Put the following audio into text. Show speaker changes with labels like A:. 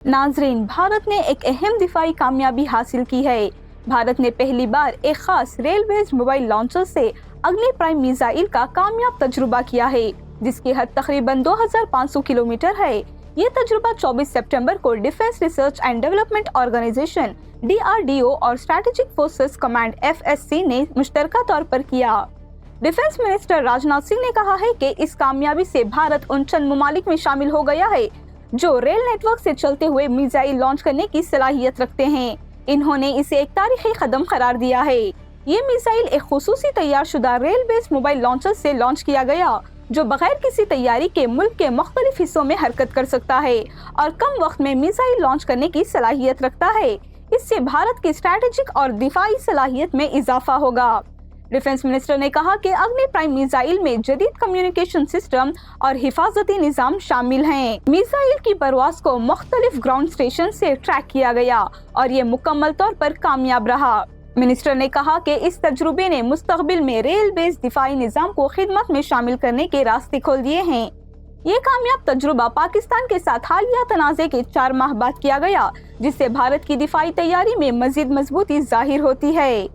A: नाजरीन, भारत ने एक अहम दिफाई कामयाबी हासिल की है। भारत ने पहली बार एक खास रेल बेस्ड मोबाइल लॉन्चर से अग्नि प्राइम मिसाइल का कामयाब तजुर्बा किया है, जिसकी हद तकरीबन 2500 किलोमीटर है। ये तजुर्बा 24 सितंबर को defence research and development organisation DRDO और स्ट्रेटेजिक फोर्सेस कमांड FSC ने मुश्तरका तौर पर किया। डिफेंस मिनिस्टर राजनाथ सिंह ने कहा है कि इस कामयाबी से भारत उन चंद ममालिक में शामिल हो गया है जो रेल नेटवर्क से चलते हुए मिसाइल लॉन्च करने की सलाहियत रखते हैं। इन्होंने इसे एक तारीखी कदम करार दिया है। ये मिसाइल एक खुसूसी तैयार शुदा रेल बेस्ड मोबाइल लॉन्चर से लॉन्च किया गया, जो बगैर किसी तैयारी के मुल्क के मुख्तलिफ हिस्सों में हरकत कर सकता है और कम वक्त में मिसाइल लॉन्च करने की सलाहियत रखता है। इससे भारत की स्ट्रैटेजिक और दिफाई सलाहियत में इजाफा होगा। डिफेंस मिनिस्टर ने कहा कि अग्नि प्राइम मिसाइल में जदीद कम्युनिकेशन सिस्टम और हिफाजती निजाम शामिल हैं। मिसाइल की परवाज को मुख्तलिफ ग्राउंड स्टेशन से ट्रैक किया गया और ये मुकम्मल तौर पर कामयाब रहा। मिनिस्टर ने कहा कि इस तजुर्बे ने मुस्तकबिल में रेल बेस्ड दिफाई निजाम को खिदमत में शामिल करने के रास्ते खोल दिए हैं। ये कामयाब तजुर्बा पाकिस्तान के साथ हालिया तनाज़े के 4 माह बाद किया गया, जिससे भारत की दिफाई तैयारी में मजीद मजबूती जाहिर होती है।